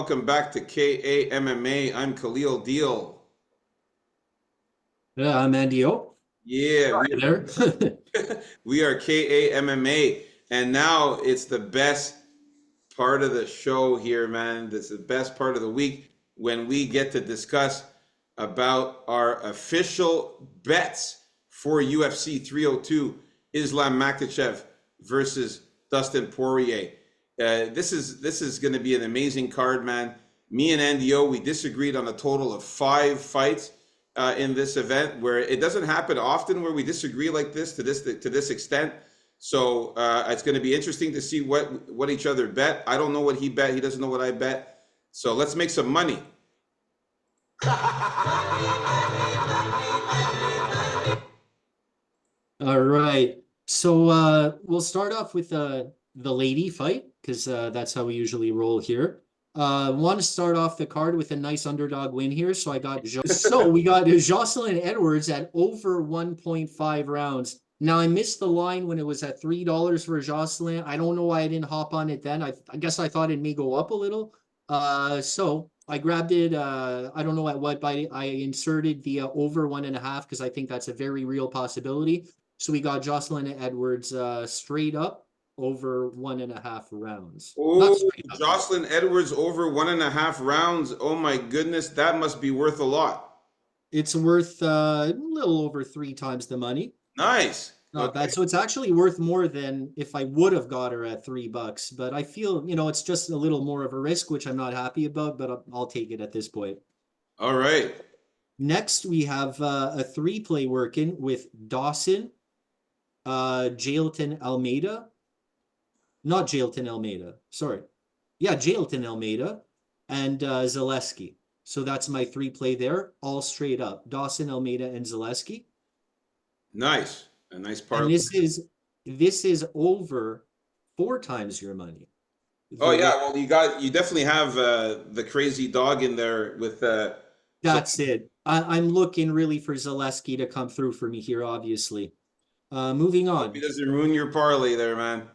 welcome back to KAMMA. I'm Khalil Deal. Yeah, I'm Andy O. Yeah, Hi there. we are KAMMA, and now it's the best part of the show here, man. This is the best part of the week when we get to discuss about our official bets for UFC 302, Islam Makhachev versus Dustin Poirier. This is going to be an amazing card, man. Me and Andy O, we disagreed on a total of 5 fights in this event, where it doesn't happen often where we disagree like this to this extent. So it's going to be interesting to see what each other bet. I don't know what he bet. He doesn't know what I bet. So let's make some money. All right. So we'll start off with the lady fight because that's how we usually roll here. Want to start off the card with a nice underdog win here. So we got Jocelyn Edwards at over 1.5 rounds. Now I missed the line when it was at $3 for Jocelyn. I don't know why I didn't hop on it then. I guess I thought it may go up a little. So I grabbed it. I don't know at what, but I inserted the over 1.5 because I think that's a very real possibility. So we got Jocelyn Edwards straight up over 1.5 rounds. Not Oh, straight up. Jocelyn Edwards over 1.5 rounds. Oh my goodness, that must be worth a lot. It's worth a little over 3 times the money. Nice. Not Okay. bad. So it's actually worth more than if I would have got her at $3. But I feel, it's just a little more of a risk, which I'm not happy about, but I'll take it at this point. All right. Next, we have a three play working with Dawson, Jailton Almeida, not Jailton Almeida, sorry. Yeah, Jailton Almeida and Zaleski. So that's my three play there, all straight up. Dawson, Almeida, and Zaleski. Nice. A nice And parlay. this is over 4 times your money. Oh The way yeah, well you definitely have the crazy dog in there with so that's it. I'm looking really for Zaleski to come through for me here, obviously. Moving hope he on. doesn't ruin your parlay there, man.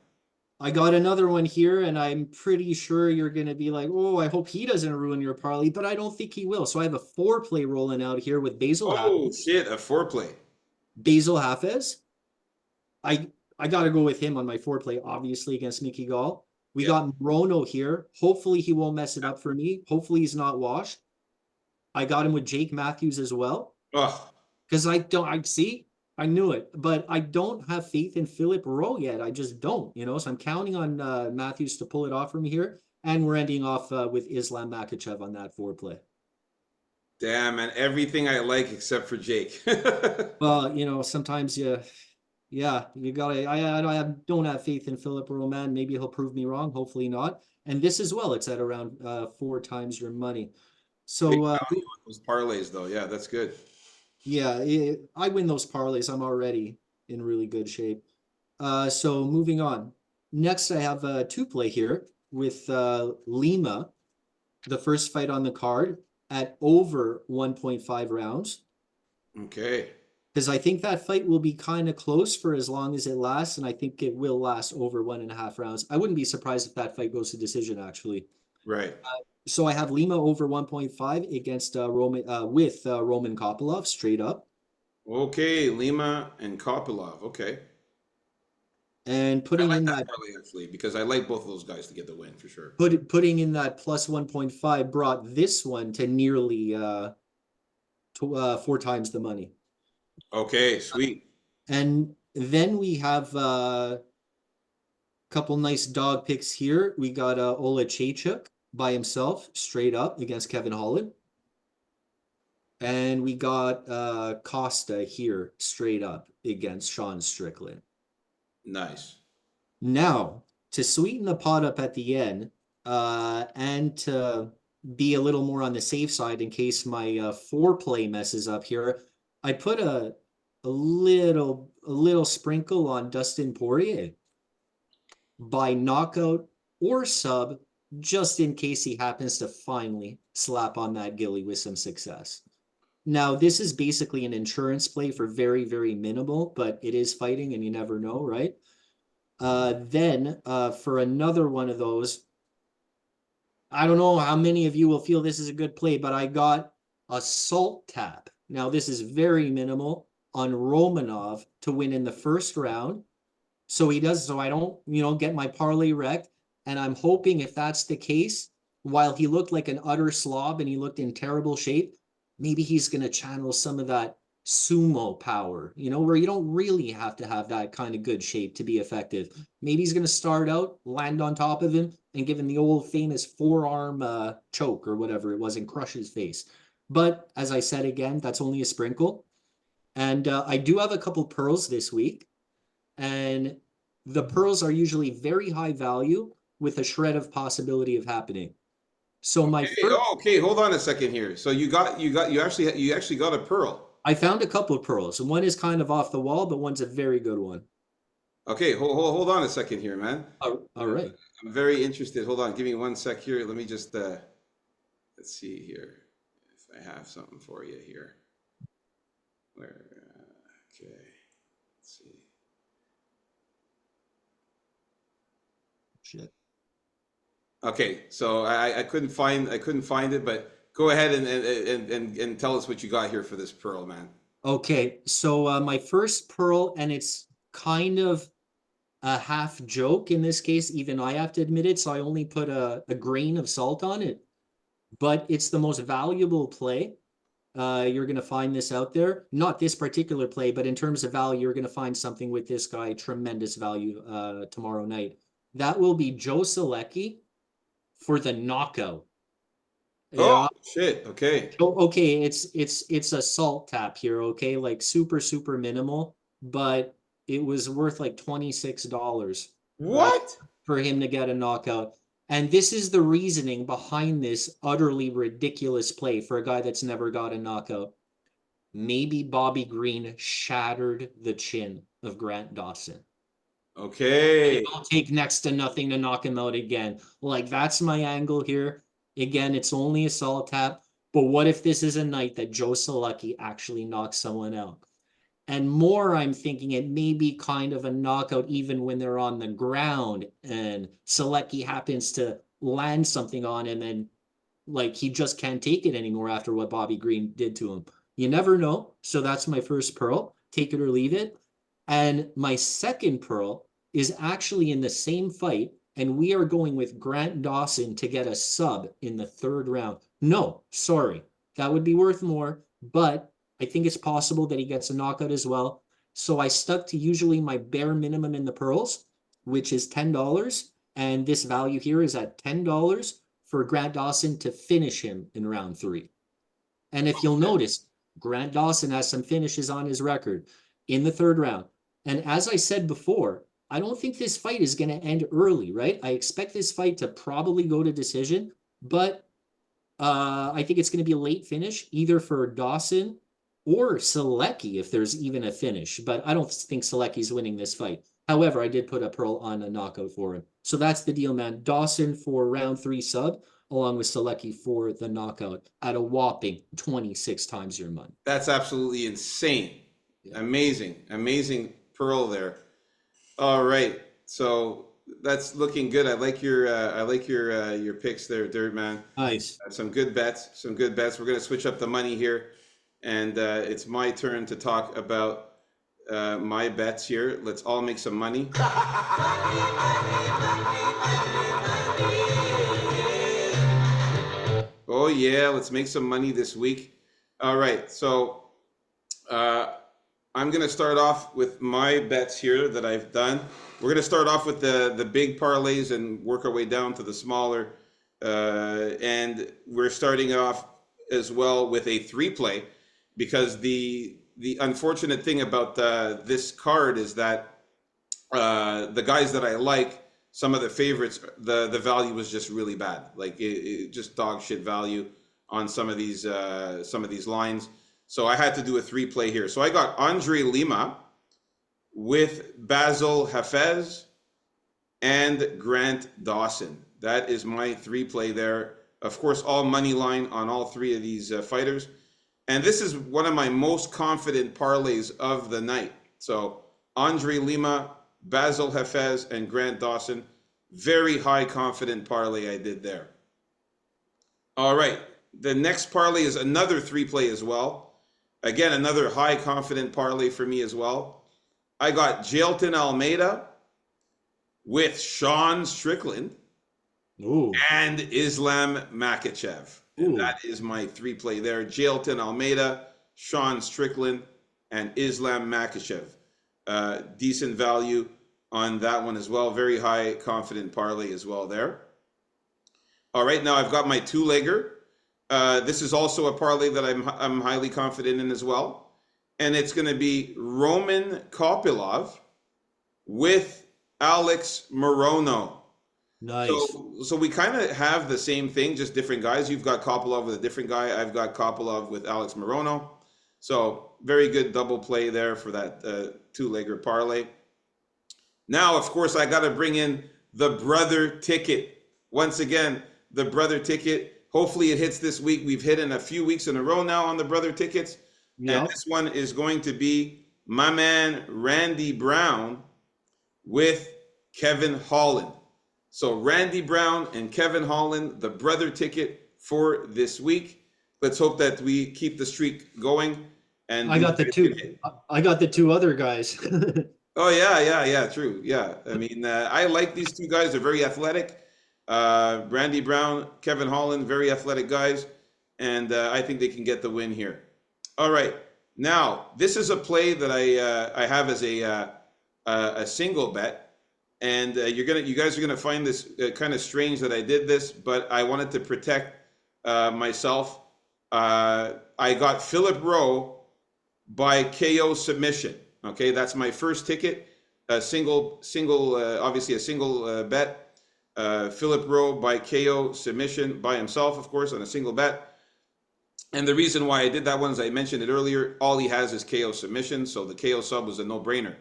I got another one here, and I'm pretty sure you're going to be like, oh, I hope he doesn't ruin your parlay, but I don't think he will. So I have a four play rolling out here with Oh shit, a foreplay. Basil Hafez. I I got to go with him on my four play, obviously, against Mickey Gall. We Yeah. got Morono here. Hopefully, he won't mess it up for me. Hopefully, he's not washed. I got him with Jake Matthews as well. Oh, Because I see, I knew it, but I don't have faith in Philip Rowe yet. I just don't. So I'm counting on Matthews to pull it off for me here. And we're ending off with Islam Makhachev on that four play. damn, man. Everything I like except for Jake. Well, sometimes yeah, you gotta. I don't have faith in Philip Rowe, man. Maybe he'll prove me wrong. Hopefully not. And this as well. It's at around 4 times your money. Big So value on those parlays though. Yeah, that's good. yeah, I win those parlays. I'm already in really good shape. So moving on. Next, I have a two play here with Lima, the first fight on the card at over 1.5 rounds. Okay. Because I think that fight will be kind of close for as long as it lasts, and I think it will last over 1.5 rounds. I wouldn't be surprised if that fight goes to decision, actually. Right. So I have Lima over 1.5 against Roman with Roman Kopylov straight up. Okay, Lima and Kopilov. Okay. And I putting like in that that parlay actually because I like both of those guys to get the win for sure. putting in that plus 1.5 brought this one to nearly 4 times the money. Okay, sweet. And then we have a couple nice dog picks here. We got Ola Chaychuk by himself, straight up against Kevin Holland. And we got Costa here, straight up against Sean Strickland. Nice. Now, to sweeten the pot up at the end, and to be a little more on the safe side in case my foreplay messes up here, I put a little sprinkle on Dustin Poirier by knockout or sub, just in case he happens to finally slap on that gilly with some success. Now, this is basically an insurance play for very, very minimal, but it is fighting and you never know, right? Then for another one of those, I don't know how many of you will feel this is a good play, but I got a salt tap. Now, this is very minimal on Romanov to win in the first round. So he does, so I don't, get my parlay wrecked. And I'm hoping if that's the case, while he looked like an utter slob and he looked in terrible shape, maybe he's going to channel some of that sumo power, where you don't really have to have that kind of good shape to be effective. Maybe he's going to start out, land on top of him, and give him the old famous forearm choke or whatever it was and crush his face. But as I said again, that's only a sprinkle. And I do have a couple pearls this week. And the pearls are usually very high value with a shred of possibility of happening. So my Okay, first, oh, okay, hold on a second here. So you actually got a pearl. I found a couple of pearls, and one is kind of off the wall, but one's a very good one. Okay, hold on a second here, man. All right. I'm very interested. Hold on, give me one sec here. Let me just let's see here if I have something for you here. Where okay. Let's see. Shit. Okay, so I couldn't find it, but go ahead and tell us what you got here for this pearl, man. Okay, so my first pearl, and it's kind of a half joke in this case, even I have to admit it. So I only put a grain of salt on it, but it's the most valuable play. You're going to find this out there. Not this particular play, but in terms of value, you're going to find something with this guy, tremendous value tomorrow night. That will be Joe Selecki for the knockout. Oh Yeah. shit. Okay. Okay, it's a salt tap here, okay? Like super, super minimal, but it was worth like $26, right? What? For him to get a knockout. And this is the reasoning behind this utterly ridiculous play for a guy that's never got a knockout. Maybe Bobby Green shattered the chin of Grant Dawson. Okay. It'll take next to nothing to knock him out again. Like, that's my angle here. Again, it's only a salt tap, but what if this is a night that Joe Selecki actually knocks someone out? And more, I'm thinking it may be kind of a knockout even when they're on the ground and Selecki happens to land something on him and like he just can't take it anymore after what Bobby Green did to him. You never know. So that's my first pearl. Take it or leave it. And my second pearl is actually in the same fight. And we are going with Grant Dawson to get a sub in the third round. No, sorry. That would be worth more. But I think it's possible that he gets a knockout as well. So I stuck to usually my bare minimum in the pearls, which is $10. And this value here is at $10 for Grant Dawson to finish him in round 3. And if you'll notice, Grant Dawson has some finishes on his record in the third round. And as I said before, I don't think this fight is going to end early, right? I expect this fight to probably go to decision, but I think it's going to be a late finish, either for Dawson or Selecki, if there's even a finish. But I don't think Selecki's winning this fight. However, I did put a pearl on a knockout for him. So that's the deal, man. Dawson for round 3 sub, along with Selecki for the knockout at a whopping 26 times your money. That's absolutely insane. Yeah. Amazing pearl there. All right. So that's looking good. I like your picks there, Dirt Man. Nice. Some good bets. We're gonna switch up the money here, and it's my turn to talk about my bets here. Let's all make some money. Oh yeah, let's make some money this week. All right, so I'm gonna start off with my bets here that I've done. We're gonna start off with the big parlays and work our way down to the smaller. And we're starting off as well with a 3-play, because the unfortunate thing about this card is that the guys that I like, some of the favorites, the value was just really bad. Like it just dog shit value on some of these lines. So I had to do a 3-play here. So I got Andre Lima with Basil Hafez and Grant Dawson. That is my 3-play there. Of course, all money line on all 3 of these fighters. And this is one of my most confident parlays of the night. So Andre Lima, Basil Hafez, and Grant Dawson. Very high confident parlay I did there. All right. The next parlay is another 3-play as well. Again, another high confident parlay for me as well. I got Jailton Almeida with Sean Strickland Ooh, and Islam Makhachev. And ooh. that is my 3-play there. Jailton Almeida, Sean Strickland, and Islam Makhachev. Decent value on that one as well. Very high confident parlay as well there. All right, now I've got my 2-legger. This is also a parlay that I'm highly confident in as well. And it's going to be Roman Kopylov with Alex Morono. Nice. So we kind of have the same thing, just different guys. You've got Kopylov with a different guy. I've got Kopylov with Alex Morono. So very good double play there for that 2-legger parlay. Now, of course, I got to bring in the brother ticket. Once again, the brother ticket. Hopefully it hits this week. We've hit in a few weeks in a row now on the brother tickets. And Yep. this one is going to be my man Randy Brown with Kevin Holland. So Randy Brown and Kevin Holland, the brother ticket for this week. Let's hope that we keep the streak going. And I got the two. I got the 2 other guys. Oh yeah, true. Yeah, I mean, I like these 2 guys. They're very athletic. Randy Brown, Kevin Holland, very athletic guys, and I think they can get the win here. All right, now this is a play that I have as a single bet, and you guys are gonna find this kind of strange that I did this, but I wanted to protect myself. I got Philip Rowe by KO submission. Okay, that's my first ticket. A single, obviously a single bet. Philip Rowe by KO submission by himself, of course, on a single bet. And the reason why I did that one, as I mentioned it earlier, all he has is KO submission, so the KO sub was a no-brainer.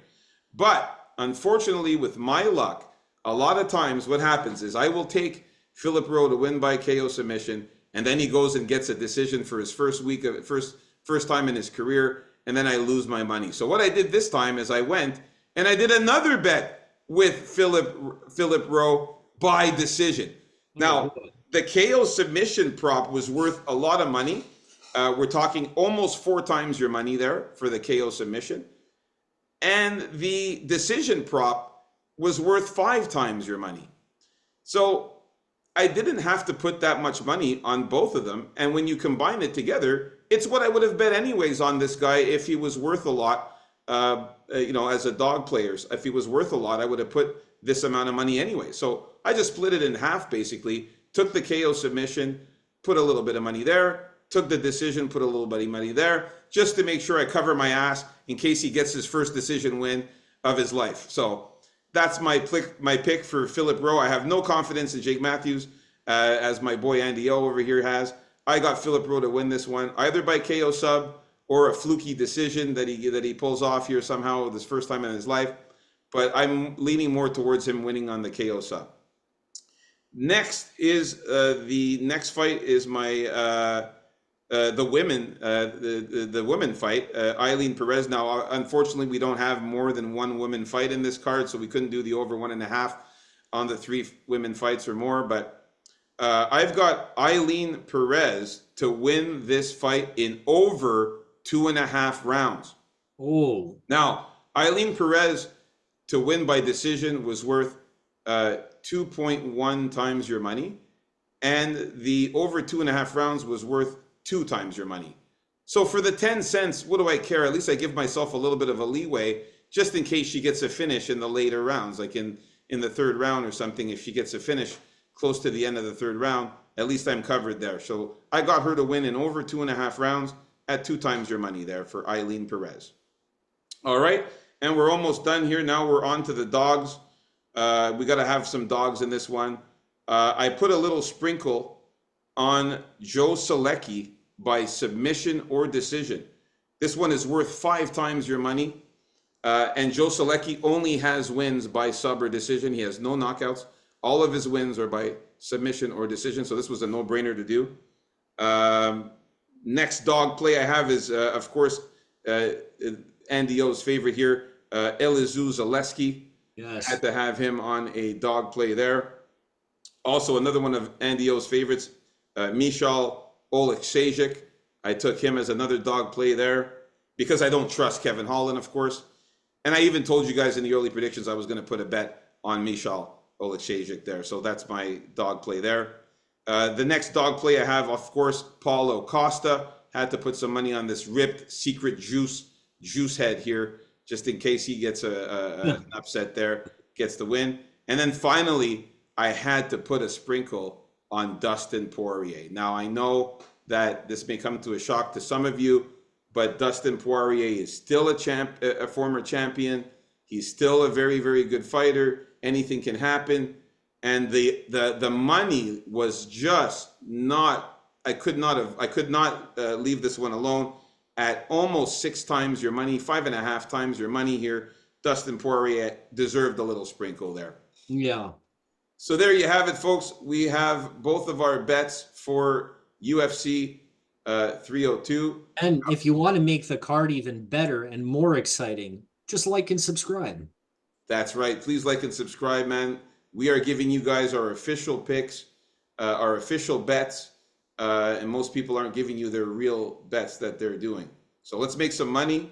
But unfortunately, with my luck, a lot of times what happens is I will take Philip Rowe to win by KO submission, and then he goes and gets a decision for his first week of first time in his career, and then I lose my money. So what I did this time is I went and I did another bet with Philip Rowe by decision. Now, the KO submission prop was worth a lot of money. We're talking almost 4 times your money there for the KO submission. And the decision prop was worth 5 times your money. So I didn't have to put that much money on both of them. And when you combine it together, it's what I would have bet anyways on this guy if he was worth a lot, as a dog player. If he was worth a lot, I would have put this amount of money anyway. So I just split it in half, basically, took the KO submission, put a little bit of money there, took the decision, put a little bit of money there, just to make sure I cover my ass in case he gets his first decision win of his life. So that's my pick for Philip Rowe. I have no confidence in Jake Matthews, as my boy Andy O over here has. I got Philip Rowe to win this one, either by KO sub or a fluky decision that he pulls off here somehow this first time in his life. But I'm leaning more towards him winning on the KO sub. Next is the next fight is my the women fight. Eileen Perez. Now, unfortunately, we don't have more than one women fight in this card, so we couldn't do the over 1.5 on the 3 women fights or more. But I've got Eileen Perez to win this fight in over 2.5 rounds. Oh. Now, Eileen Perez to win by decision was worth 2.1 times your money, and the over 2.5 rounds was worth 2 times your money. So for the 10 cents, what do I care? At least I give myself a little bit of a leeway just in case she gets a finish in the later rounds, like in the 3rd round or something. If she gets a finish close to the end of the 3rd round, at least I'm covered there. So I got her to win in over 2.5 rounds at 2 times your money there for Eileen Perez. All right, and we're almost done here. Now we're on to the dogs. We got to have some dogs in this one. I put a little sprinkle on Joe Solecki by submission or decision. This one is worth 5 times your money. And Joe Solecki only has wins by sub or decision. He has no knockouts. All of his wins are by submission or decision. So this was a no-brainer to do. Next dog play I have is, of course, Andy O's favorite here, Elizeu Zaleski. Yes. Had to have him on a dog play there. Also, another one of Andy O's favorites, Michal Oleksiejczuk. I took him as another dog play there because I don't trust Kevin Holland, of course. And I even told you guys in the early predictions I was going to put a bet on Michal Oleksiejczuk there. So that's my dog play there. The next dog play I have, of course, Paulo Costa. Had to put some money on this ripped secret juice head here, just in case he gets an upset there, gets the win. And then finally, I had to put a sprinkle on Dustin Poirier. Now, I know that this may come to a shock to some of you, but Dustin Poirier is still a former champion. He's still a very, very good fighter. Anything can happen. And the money was just not, I could not leave this one alone. At almost 6 times your money, 5.5 times your money here, Dustin Poirier deserved a little sprinkle there. Yeah. So there you have it, folks. We have both of our bets for UFC 302. And if you want to make the card even better and more exciting, just like and subscribe. That's right. Please like and subscribe, man. We are giving you guys our official picks, our official bets, and most people aren't giving you their real bets that they're doing. So let's make some money.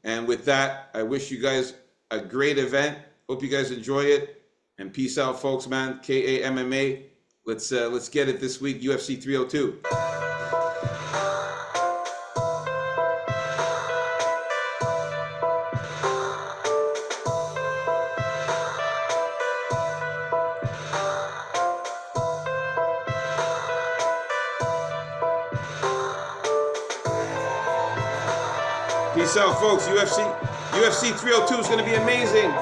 And with that, I wish you guys a great event. Hope you guys enjoy it. And peace out, folks, man. KA MMA. Let's get it this week, UFC 302. Peace out, folks. UFC 302 is going to be amazing.